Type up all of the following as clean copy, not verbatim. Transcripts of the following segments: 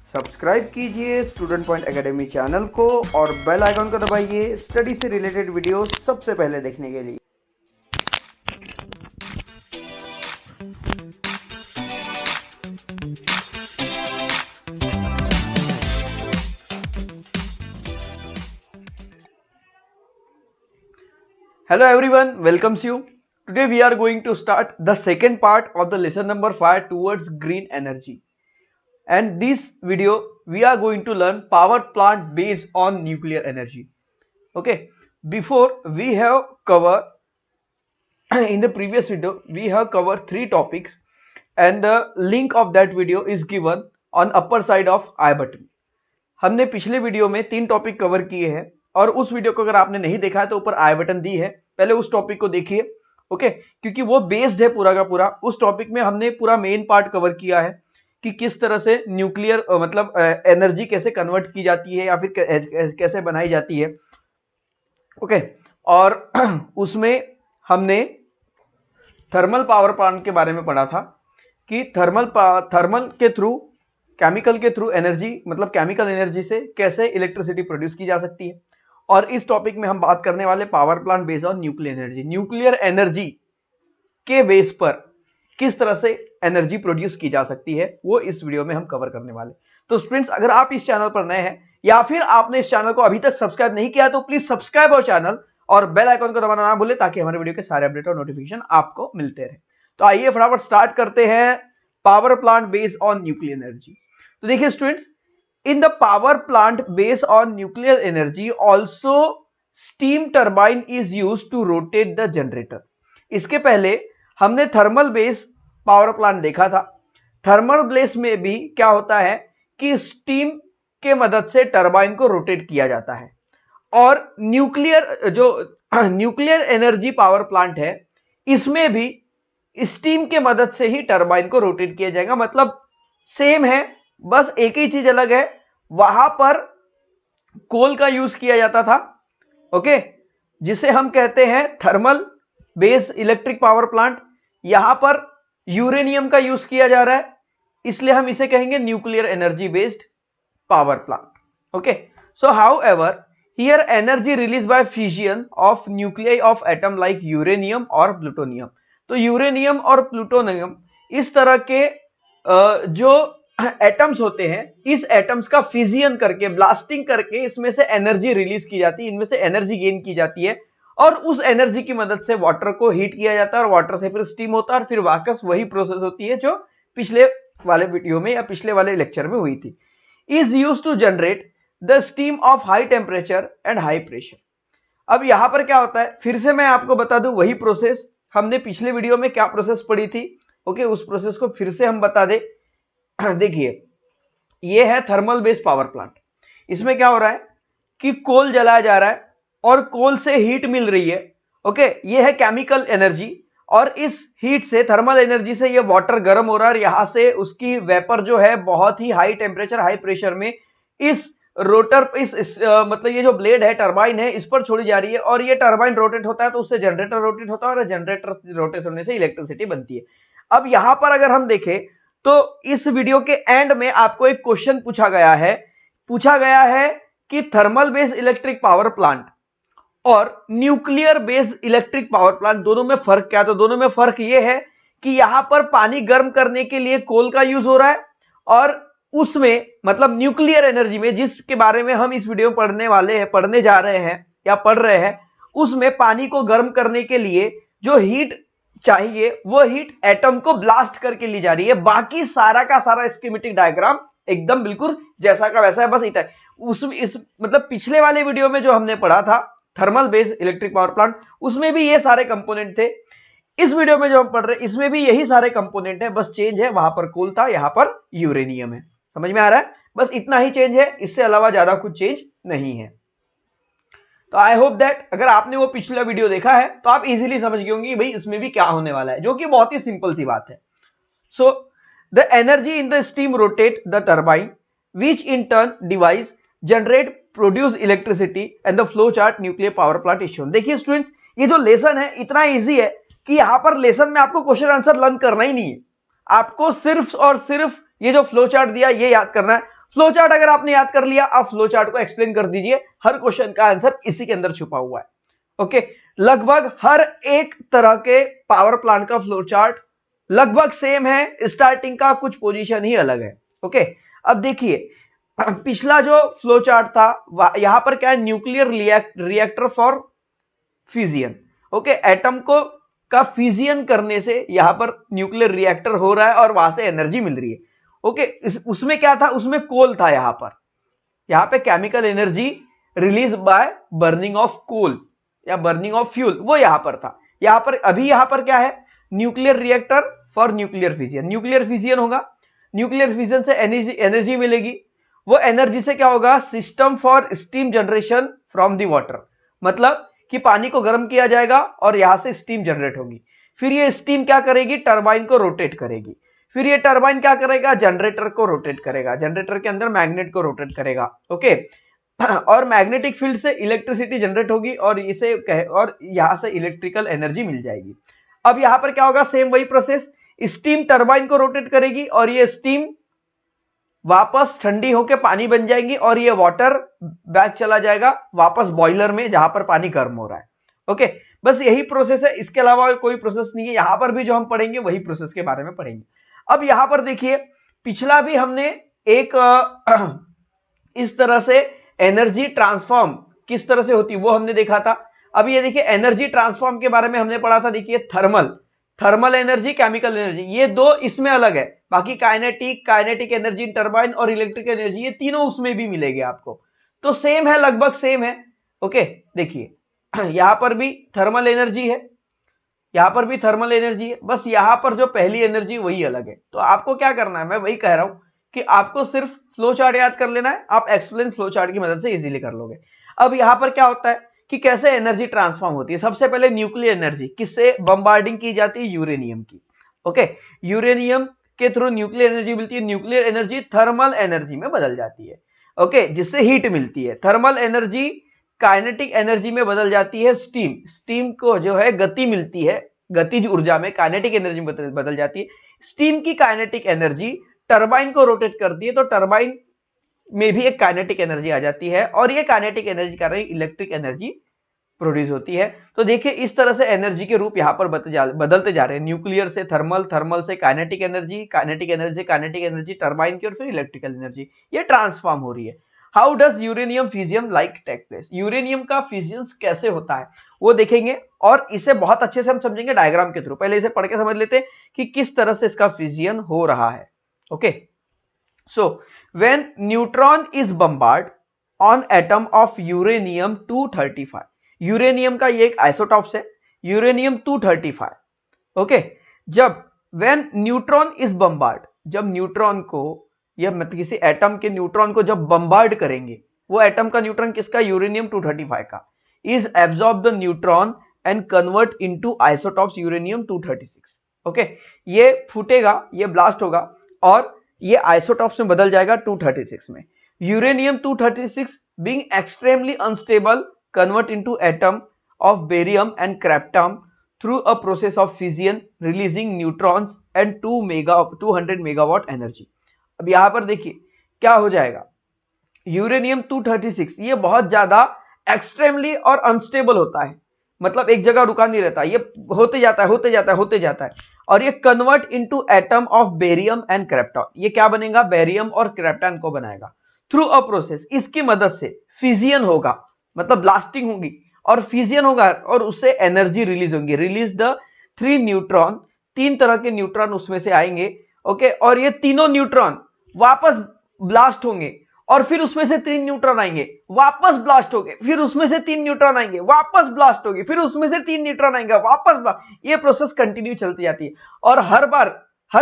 Subscribe कीजिए student point academy channel को और बेल आइकन को दबाइए स्टडी से रिलेटेड वीडियो सबसे पहले देखने के लिए। Hello everyone, welcomes you. Today we are going to start the second part of the lesson number 5 towards green energy. And this video we are going to learn power plant based on nuclear energy. Okay, before we have covered in the previous video we have covered 3 topics and the link of that video is given on upper side of I button. हमने पिछले video में 3 topic cover किए हैं और उस video को अगर आपने नहीं देखा है तो ऊपर आई बटन दी है, पहले उस टॉपिक को देखिए। ओके, क्योंकि वो बेस्ड है पूरा का पूरा। उस टॉपिक में हमने पूरा मेन पार्ट कवर किया है कि किस तरह से न्यूक्लियर मतलब एनर्जी कैसे कन्वर्ट की जाती है या फिर कैसे बनाई जाती है। ओके, और उसमें हमने थर्मल पावर प्लांट के बारे में पढ़ा था कि थर्मल के थ्रू केमिकल के थ्रू एनर्जी मतलब केमिकल एनर्जी से कैसे इलेक्ट्रिसिटी प्रोड्यूस की जा सकती है। और इस टॉपिक में हम बात करने वाले power plant based on nuclear energy, nuclear energy के बेस पर किस तरह से एनर्जी प्रोड्यूस की जा सकती है वो इस वीडियो में हम कवर करने वाले। तो स्टूडेंट्स, अगर आप इस चैनल पर नए हैं या फिर आपने इस चैनल को अभी तक सब्सक्राइब नहीं किया तो प्लीज सब्सक्राइब और चैनल और बेल आइकन को दबाना ना भूलें ताकि हमारे वीडियो के सारे अपडेट और नोटिफिकेशन आपको मिलते रहे। तो आइए फटाफट स्टार्ट करते हैं power plant based on nuclear energy. तो देखिए students, in the power plant based on nuclear energy also steam turbine is used to rotate the generator. इसके पहले हमने थर्मल बेस्ड पावर प्लांट देखा था। थर्मल बेस में भी क्या होता है कि स्टीम के मदद से टर्बाइन को रोटेट किया जाता है। और न्यूक्लियर एनर्जी पावर प्लांट है, इसमें भी स्टीम के मदद से ही टर्बाइन को रोटेट किया जाएगा। मतलब सेम है, बस एक ही चीज अलग है। वहां पर कोल का यूज किया जाता था, ओके, जिसे हम कहते हैं thermal based electric power plant. यहां पर यूरेनियम का यूज किया जा रहा है, इसलिए हम इसे कहेंगे nuclear energy based power plant. Okay, so how ever here energy release bye fusion of nuclei of atom like uranium और प्लूटोनियम। तो यूरेनियम और प्लूटोनियम इस तरह के जो एटम्स होते हैं, इस एटम्स का फिजियन करके ब्लास्टिंग करके इसमें से एनर्जी रिलीज की जाती है, इनमें से एनर्जी गेन की जाती है और उस एनर्जी की मदद से वाटर को हीट किया जाता है और वाटर से फिर स्टीम होता है और फिर वापस वही प्रोसेस होती है जो पिछले वाले वीडियो में या पिछले वाले लेक्चर में हुई थी। Is used to generate the steam of high temperature and high pressure. अब यहां पर क्या होता है, फिर से मैं आपको बता दूं वही प्रोसेस हमने पिछले वीडियो में क्या प्रोसेस पढ़ी थी। ओके, उस प्रोसेस को फिर से हम बता दें। देखिए, ये है थर्मल बेस्ड पावर प्लांट। इसमें क्या हो रहा है कि कोल जलाया जा रहा है और कोल से हीट मिल रही है। ओके, ये है केमिकल एनर्जी और इस हीट से थर्मल एनर्जी से ये वाटर गर्म हो रहा है और यहां से उसकी वेपर जो है बहुत ही हाई टेम्परेचर हाई प्रेशर में इस रोटर मतलब ये जो ब्लेड है टरबाइन है इस पर छोड़ी जा रही है और ये टरबाइन रोटेट होता है तो उससे जनरेटर रोटेट होता है और जनरेटर रोटेट होने से इलेक्ट्रिसिटी बनती है। अब यहां पर अगर हम देखें तो इस वीडियो के एंड में आपको एक क्वेश्चन पूछा गया है कि thermal based electric power plant और nuclear based electric power plant दोनों में फर्क क्या है। तो दोनों में फर्क यह है कि यहां पर पानी गर्म करने के लिए कोल का यूज हो रहा है और उसमें मतलब न्यूक्लियर एनर्जी में जिसके बारे में हम इस वीडियो में पढ़ने जा रहे हैं या पढ़ रहे हैं, उसमें पानी को गर्म करने के लिए जो हीट चाहिए वो हीट एटम को ब्लास्ट करके ली जा रही है। बाकी सारा का सारा स्कीमेटिक डायग्राम एकदम बिल्कुल जैसा का वैसा है, बस इतना है। मतलब पिछले वाले वीडियो में जो हमने पढ़ा था thermal based electric power plant, उसमें भी ये सारे कंपोनेंट थे। इस वीडियो में जो हम पढ़ रहे हैं इसमें भी यही सारे कंपोनेंट है, बस चेंज है, वहां पर कोल था, यहां पर यूरेनियम है। समझ में आ रहा है? बस इतना ही चेंज है, इससे अलावा ज्यादा कुछ चेंज नहीं है। तो आई होप दैट अगर आपने वो पिछला वीडियो देखा है तो आप इजीली समझ गए होंगे भाई इसमें भी क्या होने वाला है, जो कि बहुत ही सिंपल सी बात है। So the energy in the steam rotate the turbine which in turn device generate produce electricity and the flow chart nuclear power plant is shown. देखिए स्टूडेंट्स, ये जो लेसन है इतना इजी है कि यहां पर लेसन में आपको क्वेश्चन आंसर लर्न करना ही नहीं है। आपको सिर्फ और सिर्फ ये जो फ्लो चार्ट दिया ये याद करना है। फ्लो चार्ट अगर आपने याद कर लिया, आप फ्लो चार्ट को एक्सप्लेन कर दीजिए, हर क्वेश्चन का आंसर इसी के अंदर छुपा हुआ है। ओके, लगभग हर एक तरह के पावर प्लांट का फ्लो चार्ट लगभग सेम है, स्टार्टिंग का कुछ पोजीशन ही अलग है। ओके, अब देखिए पिछला जो फ्लो चार्ट था यहां पर क्या है, nuclear reactor for fission. Okay, atom को का फिजियन करने से यहां पर न्यूक्लियर रिएक्टर हो रहा है और वहां से एनर्जी मिल रही है। ओके, उसमें क्या था, उसमें कोल था, यहां पे chemical energy release by burning of coal या बर्निंग ऑफ फ्यूल, वो यहां पर था। यहां पर अभी यहां पर क्या है, nuclear reactor for nuclear fission. Nuclear fission होगा, न्यूक्लियर फिजियन से एनर्जी मिलेगी। वो एनर्जी से क्या होगा, system for steam generation from the water, मतलब कि पानी को गर्म किया जाएगा और यहां से स्टीम जनरेट होगी। फिर ये स्टीम क्या करेगी, टरबाइन को रोटेट करेगी। फिर ये टरबाइन क्या करेगा, जनरेटर को रोटेट करेगा, जनरेटर के अंदर मैग्नेट को रोटेट करेगा। ओके, और मैग्नेटिक फील्ड से इलेक्ट्रिसिटी जनरेट होगी और यहां से इलेक्ट्रिकल एनर्जी मिल जाएगी। अब यहां पर क्या होगा, सेम वही प्रोसेस, स्टीम टरबाइन को रोटेट करेगी और ये स्टीम वापस ठंडी होकर पानी बन जाएगी और ये वाटर बैक चला जाएगा वापस बॉयलर में जहां पर पानी गर्म हो रहा है। ओके, बस यही प्रोसेस है, इसके अलावा कोई प्रोसेस नहीं है। यहां पर भी जो हम पढ़ेंगे वही प्रोसेस के बारे में पढ़ेंगे। अब यहां पर देखिए, पिछला भी हमने एक इस तरह से एनर्जी ट्रांसफॉर्म किस तरह से होती है वो हमने देखा था। अब ये देखिए एनर्जी ट्रांसफॉर्म के बारे में हमने पढ़ा था। देखिए थर्मल एनर्जी, केमिकल एनर्जी, ये दो इसमें अलग है, बाकी काइनेटिक एनर्जी टरबाइन और इलेक्ट्रिक एनर्जी ये तीनों उसमें भी मिलेगी आपको, तो सेम है, लगभग सेम है। ओके, देखिए यहां पर भी थर्मल एनर्जी है, यहां पर भी थर्मल एनर्जी है, बस यहां पर जो पहली एनर्जी वही अलग है। तो आपको क्या करना है, मैं वही कह रहा हूं कि आपको सिर्फ फ्लो चार्ट याद कर लेना है, आप एक्सप्लेन फ्लो चार्ट की मदद से इजीली कर लोगे। अब यहां पर क्या होता है कि कैसे एनर्जी ट्रांसफॉर्म होती है। सबसे पहले न्यूक्लियर एनर्जी किससे बम्बार्डिंग की जाती है, यूरेनियम की। ओके, यूरेनियम के थ्रू न्यूक्लियर एनर्जी मिलती है। न्यूक्लियर एनर्जी थर्मल एनर्जी में बदल जाती है। ओके, जिससे हीट मिलती है। थर्मल एनर्जी काइनेटिक एनर्जी में बदल जाती है। स्टीम को जो है गति मिलती है, गतिज ऊर्जा में काइनेटिक एनर्जी में बदल जाती है। स्टीम की काइनेटिक एनर्जी टरबाइन को रोटेट करती है, तो टरबाइन में भी एक काइनेटिक एनर्जी आ जाती है और ये काइनेटिक एनर्जी कारण इलेक्ट्रिक एनर्जी प्रोड्यूस होती है। तो देखिए इस तरह से एनर्जी के रूप यहां पर बदलते जा रहे हैं, न्यूक्लियर से थर्मल, थर्मल से काइनेटिक एनर्जी, काइनेटिक एनर्जी से काइनेटिक एनर्जी टरबाइन की और फिर इलेक्ट्रिकल एनर्जी, ये ट्रांसफॉर्म हो रही है। How does uranium fission like take place, uranium का फिजियन कैसे होता है वो देखेंगे और इसे बहुत अच्छे से हम समझेंगे डायग्राम के थ्रू। पहले इसे पढ़ के समझ लेते हैं कि किस तरह से इसका फिजियन हो रहा है। Okay, so when neutron is bombarded on atom of uranium 235, uranium का ये एक आइसोटॉप्स है, यूरेनियम 235। ओके, जब when न्यूट्रॉन इज बम्बार्ड, जब न्यूट्रॉन को या मतलब किसी एटम के न्यूट्रॉन को जब बम्बार्ड करेंगे, वो एटम का न्यूट्रॉन किसका, यूरेनियम 235 का, is absorb the neutron and convert into isotopes uranium 236। Okay, ये फूटेगा, ये ब्लास्ट होगा और ये आइसोटॉप्स में बदल जाएगा 236 में। Uranium 236 being extremely unstable convert into atom of barium and krypton through a process of fission releasing neutrons and 200 megawatt energy. अब यहां पर देखिए क्या हो जाएगा, यूरेनियम 236 ये बहुत ज्यादा एक्सट्रीमली और अनस्टेबल होता है, मतलब एक जगह रुका नहीं रहता, ये होते जाता है और ये convert into atom of barium and krypton, ये क्या बनेगा, बेरियम और क्रेप्टॉन को बनाएगा थ्रू अ प्रोसेस। इसकी मदद से फिजियन होगा, मतलब ब्लास्टिंग होगी और फिजियन होगा और उससे एनर्जी रिलीज होगी। रिलीज द 3 न्यूट्रॉन, 3 तरह के न्यूट्रॉन उसमें से आएंगे। ओके, और ये तीनों न्यूट्रॉन वापस ब्लास्ट होंगे और फिर उसमें से 3 न्यूट्रॉन आएंगे, वापस ब्लास्ट होंगे, फिर उसमें से 3 न्यूट्रॉन आएंगे, वापस ब्लास्ट होंगे, फिर उसमें से 3 न्यूट्रॉन आएंगे, वापस ये प्रोसेस कंटिन्यू चलती जाती है और हर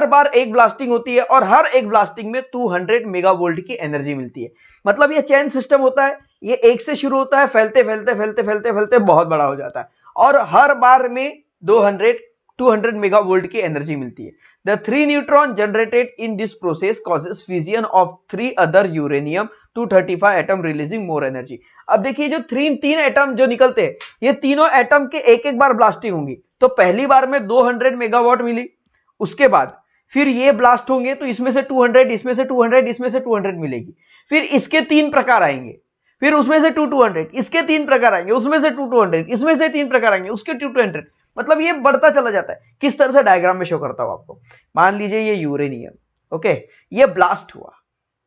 बार एक ब्लास्टिंग होती है और हर एक ब्लास्टिंग में 200 मेगावोल्ट की एनर्जी मिलती है। मतलब ये चेन सिस्टम होता है, ये एक से शुरू होता है, फैलते बहुत बड़ा हो जाता है और हर बार में 200 मेगावोल्ट की एनर्जी मिलती है। The 3 neutron generated in this process causes fission of 3 other uranium 235 atom releasing more energy। अब देखिए जो 3 एटम जो निकलते हैं, ये तीनों एटम के एक बार ब्लास्टिंग होंगी, तो पहली बार में 200 मेगावाट मिली, उसके बाद फिर ये ब्लास्ट होंगे तो इसमें से 200, इसमें से 200, इसमें से 200 मिलेगी। फिर इसके 3 प्रकार आएंगे, फिर उसमें से 200, इसके 3 प्रकार आएंगे, उसमें से 200, इसमें से 3 प्रकार आएंगे, उसके 200। मतलब ये बढ़ता चला जाता है। किस तरह से डायग्राम में शो करता हूं आपको। मान लीजिए ये यूरेनियम, ओके, ये ब्लास्ट हुआ,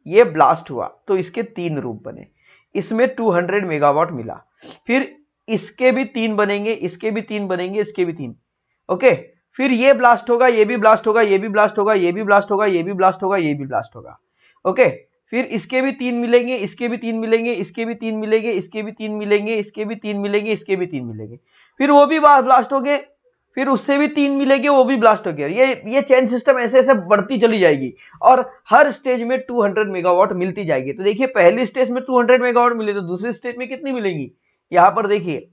ये ब्लास्ट हुआ तो इसके 3 रूप बने, इसमें 200 मेगावाट मिला, फिर इसके भी 3 बनेंगे, इसके भी 3 बनेंगे, इसके भी 3, ओके। फिर ये ब्लास्ट होगा, ये भी ब्लास्ट होगा, ये भी ब्लास्ट होगा, ये भी ब्लास्ट होगा, ये भी ब्लास्ट होगा, ये भी ब्लास्ट होगा, ओके। फिर इसके भी 3 मिलेंगे, इसके भी 3 मिलेंगे, इसके भी 3 मिलेंगे, इसके भी 3 मिलेंगे, इसके भी 3 मिलेंगे, इसके भी 3 मिलेंगे, फिर वो भी ब्लास्ट हो गए, फिर उससे भी 3 मिलेंगे, वो भी ब्लास्ट हो गया। ये चेन सिस्टम ऐसे ऐसे बढ़ती चली जाएगी और हर स्टेज में 200 मेगावाट मिलती जाएगी। तो देखिए पहली स्टेज में 200 मेगावाट मिले तो दूसरी स्टेज में कितनी मिलेंगी, यहां पर देखिए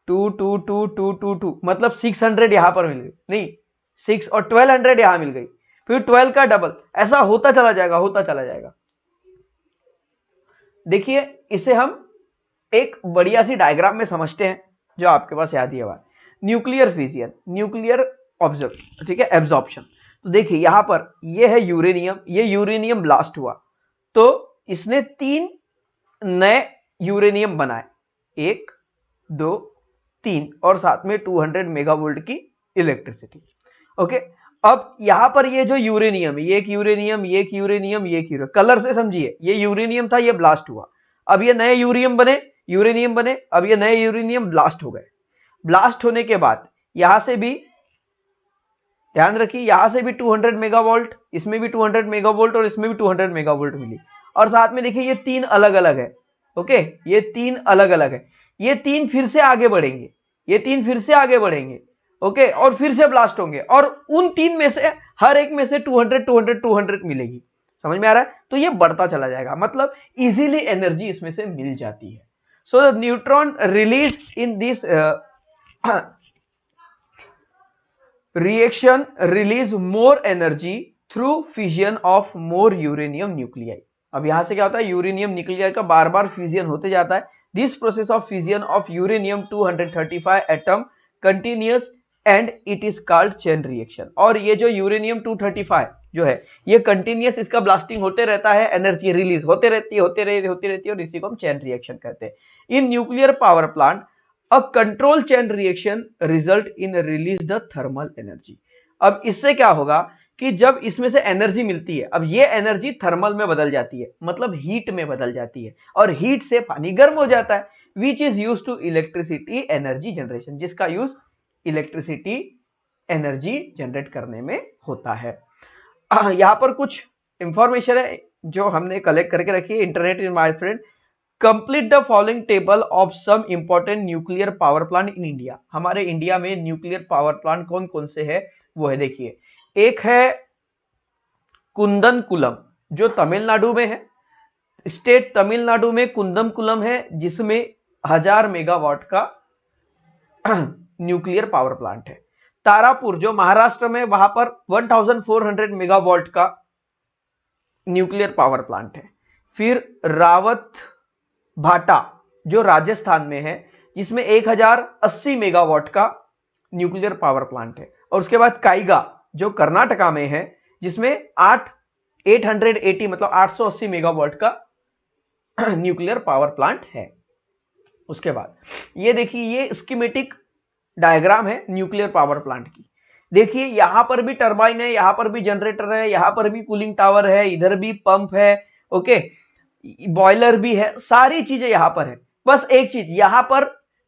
2 2 2 2 2 2, मतलब 600 यहां पर मिल गई, नहीं 6 और 1200 यहां मिल गई, फिर 12 का डबल, ऐसा होता चला जाएगा, होता चला जाएगा। देखिए इसे हम एक बढ़िया सी डायग्राम में समझते हैं जो आपके पास याद ही है। न्यूक्लियर फिजियन, न्यूक्लियर ऑब्जर्व, ठीक है, एब्जॉर्प्शन। तो देखिए यहां पर ये है यूरेनियम, ये यूरेनियम ब्लास्ट हुआ तो इसने 3 नए यूरेनियम बनाए, 1 2 3, और साथ में 200 मेगावोल्ट की इलेक्ट्रिसिटी, ओके। अब यहां पर ये जो यूरेनियम, ये एक यूरेनियम, ये एक यूरेनियम, ये एक यूरेनियम, कलर से समझिए, ये यूरेनियम था, ये ब्लास्ट हुआ, अब ये नए यूरेनियम बने, अब ये नए यूरेनियम ब्लास्ट हो गए। ब्लास्ट होने के बाद यहां से भी ध्यान रखिए, यहां से भी 200 मेगावोल्ट, इसमें भी 200 मेगावोल्ट और इसमें भी 200 मेगावोल्ट मिली, और साथ में देखिए ये 3 अलग अलग है, ओके, ये 3 अलग अलग है, ये 3 फिर से आगे बढ़ेंगे, ये 3 फिर से आगे बढ़ेंगे, ओके, और फिर से ब्लास्ट होंगे, और उन 3 में से हर एक में से 200 200 200 मिलेगी। समझ में आ रहा है? तो ये बढ़ता चला जाएगा, मतलब इजीली एनर्जी इसमें से मिल जाती है। So the neutron release in this reaction release more energy through fission of more uranium nuclei। अब यहां से क्या होता है, यूरेनियम न्यूक्लियाई का बार बार फ्यूजन होते जाता है। This process of fusion of uranium 235 atom continuous and it is called chain reaction. और ये जो यूरेनियम 235 जो है ये कंटिन्यूअस, इसका ब्लास्टिंग होते रहता है, एनर्जी रिलीज होते रहती है और इसी को हम चेन रिएक्शन कहते हैं। इन nuclear power plant A control chain reaction result in release the thermal energy। अब इससे क्या होगा कि जब इसमें से एनर्जी मिलती है, अब ये एनर्जी थर्मल में बदल जाती है, मतलब हीट में बदल जाती है, और हीट से पानी गर्म हो जाता है, which is use to electricity energy generation, जिसका यूज इलेक्ट्रिसिटी एनर्जी जनरेट करने में होता है। यहां पर कुछ इंफॉर्मेशन है जो हमने कलेक्ट करके रखी है, internet in my friend. Complete the following table of some important nuclear power plant in India. हमारे इंडिया में न्यूक्लियर पावर प्लांट कौन कौन से है वो है, देखिए एक है कुंदनकुलम जो तमिलनाडु में है, स्टेट तमिलनाडु में कुंदनकुलम है जिसमें 1000 मेगावाट का न्यूक्लियर पावर प्लांट है। तारापुर जो महाराष्ट्र में, वहां पर 1400 मेगावाट का न्यूक्लियर पावर प्लांट है। फिर रावत भाटा जो राजस्थान में है जिसमें 1080 मेगावाट का न्यूक्लियर पावर प्लांट है। और उसके बाद काइगा जो कर्नाटका में है जिसमें 880 मतलब 880 मेगावाट का न्यूक्लियर पावर प्लांट है। उसके बाद ये देखिए, ये स्कीमेटिक डायग्राम है न्यूक्लियर पावर प्लांट की। देखिए यहां पर भी टरबाइन है, यहां पर भी जनरेटर है, यहां पर भी कूलिंग टावर है, इधर भी पंप है, ओके, बॉयलर भी है, सारी चीजें यहां पर है। बस एक चीज, यहां पर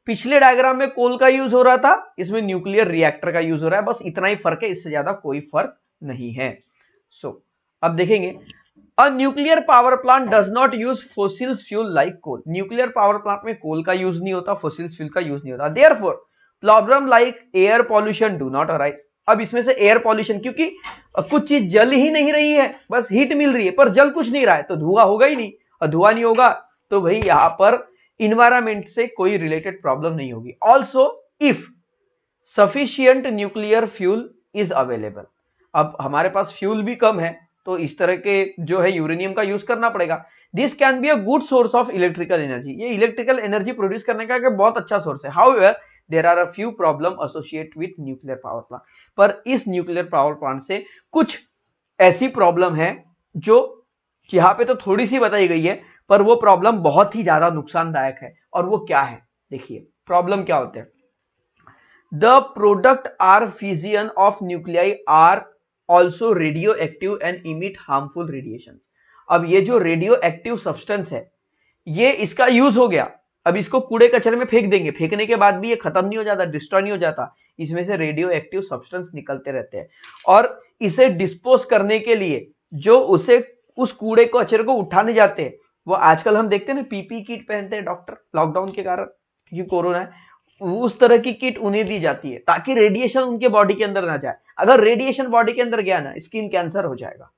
पिछले डायग्राम में कोल का यूज हो रहा था, इसमें न्यूक्लियर रिएक्टर का यूज हो रहा है, बस इतना ही फर्क है, इससे ज्यादा कोई फर्क नहीं है। अब देखेंगे, a nuclear power plant does not use fossils fuel like coal. Nuclear power plant में कोल का यूज नहीं होता, फोसिल्स फ्यूल का यूज नहीं होता। Therefore problem like air pollution do not arise. अब इसमें से एयर पॉल्यूशन, क्योंकि कुछ चीज जल ही नहीं रही है, बस हीट मिल रही है पर जल कुछ नहीं रहा है, तो धुआं होगा ही नहीं, और धुआं नहीं होगा तो भाई यहां पर इन्वायरमेंट से कोई रिलेटेड प्रॉब्लम नहीं होगी। Also if sufficient nuclear fuel is available. अब हमारे पास फ्यूल भी कम है तो इस तरह के जो है यूरेनियम का यूज करना पड़ेगा। This can be a good source of electrical energy. ये इलेक्ट्रिकल एनर्जी प्रोड्यूस करने का बहुत अच्छा सोर्स है। However there are a few problem associate with nuclear power plant. पर इस न्यूक्लियर पावर प्लांट से कुछ ऐसी प्रॉब्लम है जो यहां पे तो थोड़ी सी बताई गई है, पर वो प्रॉब्लम बहुत ही ज्यादा नुकसानदायक है। और वो क्या है, देखिए प्रॉब्लम क्या होते हैं। The product are fission of nuclei are also radioactive and emit harmful radiation. अब ये जो रेडियो एक्टिव सब्सटेंस है, ये इसका यूज हो गया, अब इसको कूड़े कचरे में फेंक देंगे, फेंकने के बाद भी ये खत्म नहीं हो जाता, डिस्ट्रॉय नहीं हो जाता, इसमें से रेडियो एक्टिव सब्सटेंस निकलते रहते हैं। और इसे डिस्पोज करने के लिए जो उस कूड़े कचरे को उठाने जाते हैं, वो आजकल हम देखते हैं ना पीपी किट पहनते हैं डॉक्टर, लॉकडाउन के कारण क्योंकि कोरोना है, उस तरह की किट उन्हें दी जाती है ताकि रेडिएशन उनके बॉडी के अंदर ना जाए। अगर रेडिएशन बॉडी के अंदर गया ना, स्किन कैंसर हो जाएगा।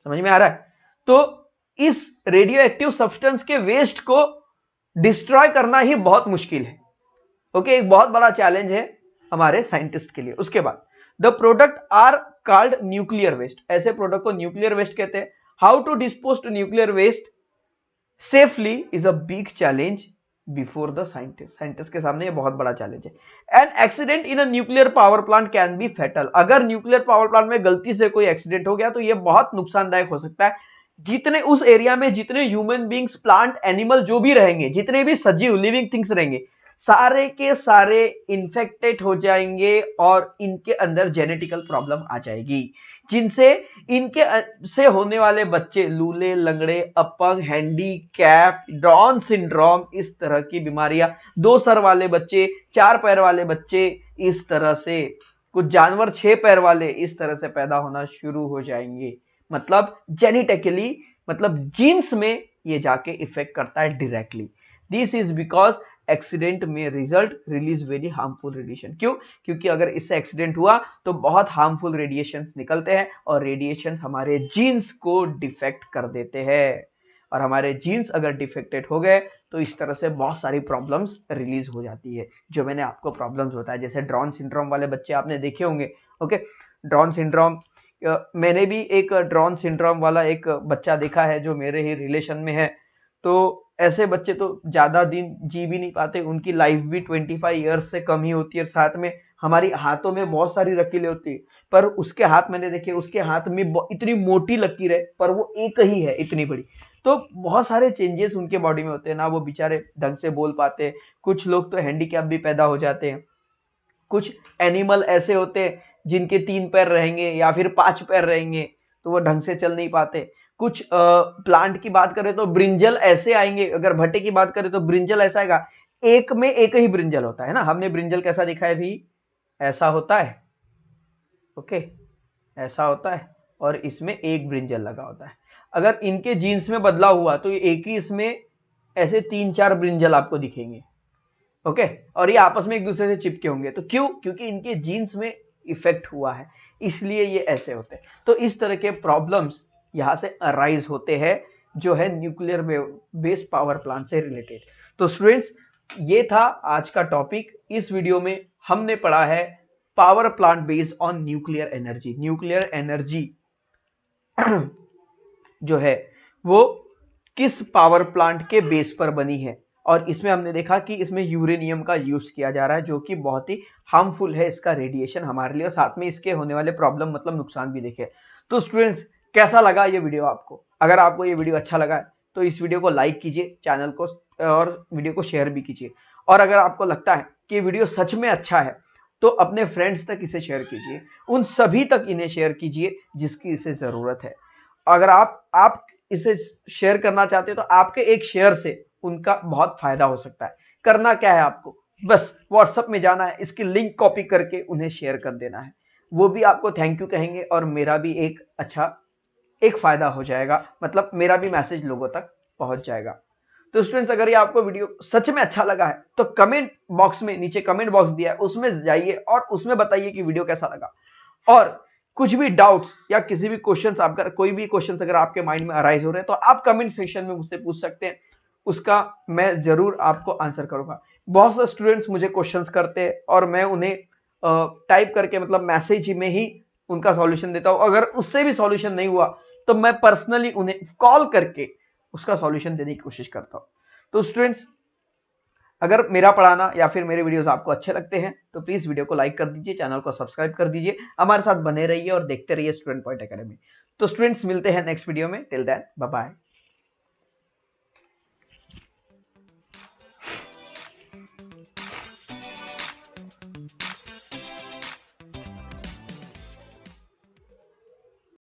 समझ में आ रहा है? तो इस रेडियो एक्टिव सब्सटेंस के वेस्ट को डिस्ट्रॉय करना ही बहुत मुश्किल है। ओके, एक बहुत बड़ा चैलेंज है हमारे साइंटिस्ट के लिए। उसके बाद the product are called nuclear waste, ऐसे प्रोडक्ट को न्यूक्लियर वेस्ट कहते हैं। How to dispose to nuclear waste safely is a big challenge before the scientist के सामने ये बहुत बड़ा चैलेंज है। An accident in a nuclear power plant can be fatal. अगर न्यूक्लियर पावर प्लांट में गलती से कोई एक्सीडेंट हो गया तो ये बहुत नुकसानदायक हो सकता है। जितने उस एरिया में जितने ह्यूमन बींग्स, प्लांट, एनिमल जो भी रहेंगे, जितने भी सजीव लिविंग थिंग्स रहेंगे, सारे के सारे इन्फेक्टेड हो जाएंगे और इनके अंदर जेनेटिकल प्रॉब्लम आ जाएगी, जिनसे इनके से होने वाले बच्चे लूले, लंगड़े, अपंग, हैंडीकैप, डाउन सिंड्रोम, इस तरह की बीमारियां, 2 सर वाले बच्चे, 4 पैर वाले बच्चे, इस तरह से कुछ जानवर 6 पैर वाले, इस तरह से पैदा होना शुरू हो जाएंगे। मतलब जेनेटिकली, मतलब जीन्स में ये जाके इफेक्ट करता है directly. This is because accident में result release very harmful radiation. क्यों? क्योंकि अगर इससे एक्सीडेंट हुआ तो बहुत हार्मफुल रेडिएशंस निकलते हैं और रेडिएशंस हमारे जीन्स को डिफेक्ट कर देते हैं। और हमारे जीन्स अगर डिफेक्टेड हो गए तो इस तरह से बहुत सारी प्रॉब्लम्स रिलीज हो जाती है, जो मैंने आपको प्रॉब्लम्स बताया, जैसे डाउन सिंड्रोम वाले बच्चे आपने देखे होंगे। ओके, डाउन सिंड्रोम, मैंने भी एक डाउन सिंड्रोम वाला एक बच्चा देखा है जो मेरे ही रिलेशन में है। तो ऐसे बच्चे तो ज्यादा दिन जी भी नहीं पाते, उनकी लाइफ भी 25 ईयर्स से कम ही होती है। साथ में हमारी हाथों में बहुत सारी लकीरें होती है, पर उसके हाथ मैंने देखे, उसके हाथ में इतनी मोटी लकीर है पर वो एक ही है इतनी बड़ी। तो बहुत सारे चेंजेस उनके बॉडी में होते हैं ना, वो बेचारे ढंग से बोल पाते। कुछ लोग तो हैंडीकैप भी पैदा हो जाते हैं। कुछ एनिमल ऐसे होते हैं जिनके 3 पैर रहेंगे या फिर 5 पैर रहेंगे, तो वो ढंग से चल नहीं पाते। कुछ प्लांट की बात करें तो ब्रिंजल ऐसे आएंगे, अगर भट्टे की बात करें तो ब्रिंजल ऐसा आएगा, एक में एक ही ब्रिंजल होता है ना। हमने ब्रिंजल कैसा दिखा है भी, ऐसा होता है। ओके, ऐसा होता है और इसमें एक ब्रिंजल लगा होता है। अगर इनके जीन्स में बदलाव हुआ तो एक ही इसमें ऐसे 3-4 ब्रिंजल आपको दिखेंगे। ओके, और ये आपस में एक दूसरे से चिपके होंगे। तो क्यों? क्योंकि इनके जीन्स में इफेक्ट हुआ है, इसलिए ये ऐसे होते हैं। तो इस तरह के प्रॉब्लम्स यहां से अराइज होते हैं, जो है न्यूक्लियर बेस्ड पावर प्लांट से रिलेटेड। तो स्टूडेंट्स, ये था आज का टॉपिक। इस वीडियो में हमने पढ़ा है power plant based on nuclear energy. Nuclear energy जो है वो किस पावर प्लांट के बेस पर बनी है, और इसमें हमने देखा कि इसमें यूरेनियम का यूज किया जा रहा है, जो कि बहुत ही हार्मफुल है इसका रेडिएशन हमारे लिए, और साथ में इसके होने वाले प्रॉब्लम मतलब नुकसान भी देखे। तो स्टूडेंट्स, कैसा लगा ये वीडियो आपको? अगर आपको ये वीडियो अच्छा लगा है तो इस वीडियो को लाइक कीजिए, चैनल को और वीडियो को शेयर भी कीजिए। और अगर आपको लगता है कि वीडियो सच में अच्छा है तो अपने फ्रेंड्स तक इसे शेयर कीजिए, उन सभी तक इन्हें शेयर कीजिए जिसकी इसे जरूरत है। अगर आप इसे शेयर करना चाहते हो तो आपके एक शेयर से उनका बहुत फायदा हो सकता है। करना क्या है आपको, बस व्हाट्सएप में जाना है, इसकी लिंक कॉपी करके उन्हें शेयर कर देना है। वो भी आपको थैंक यू कहेंगे और मेरा भी एक फायदा हो जाएगा, मतलब मेरा भी मैसेज लोगों तक पहुंच जाएगा। तो स्टूडेंट्स, अगर ये आपको वीडियो सच में अच्छा लगा है तो कमेंट बॉक्स में, नीचे कमेंट बॉक्स दिया है उसमें जाइए और उसमें बताइए कि वीडियो कैसा लगा। और कुछ भी डाउट्स या किसी भी क्वेश्चंस, आपका कोई भी क्वेश्चंस अगर आपके माइंड में अराइज हो रहे हैं तो आप कमेंट सेक्शन में मुझसे पूछ सकते हैं, उसका मैं जरूर आपको आंसर करूंगा। बहुत से स्टूडेंट्स मुझे क्वेश्चंस करते हैं और मैं उन्हें टाइप करके, मतलब मैसेज में ही उनका सॉल्यूशन देता हूं। अगर उससे भी सॉल्यूशन नहीं हुआ तो मैं पर्सनली उन्हें कॉल करके उसका सॉल्यूशन देने की कोशिश करता हूं। तो स्टूडेंट्स, अगर मेरा पढ़ाना या फिर मेरे वीडियोस आपको अच्छे लगते हैं तो प्लीज वीडियो को लाइक कर दीजिए, चैनल को सब्सक्राइब कर दीजिए, हमारे साथ बने रहिए और देखते रहिए स्टूडेंट पॉइंट एकेडमी। तो स्टूडेंट्स मिलते हैं नेक्स्ट वीडियो में, टिल देन बाय बाय।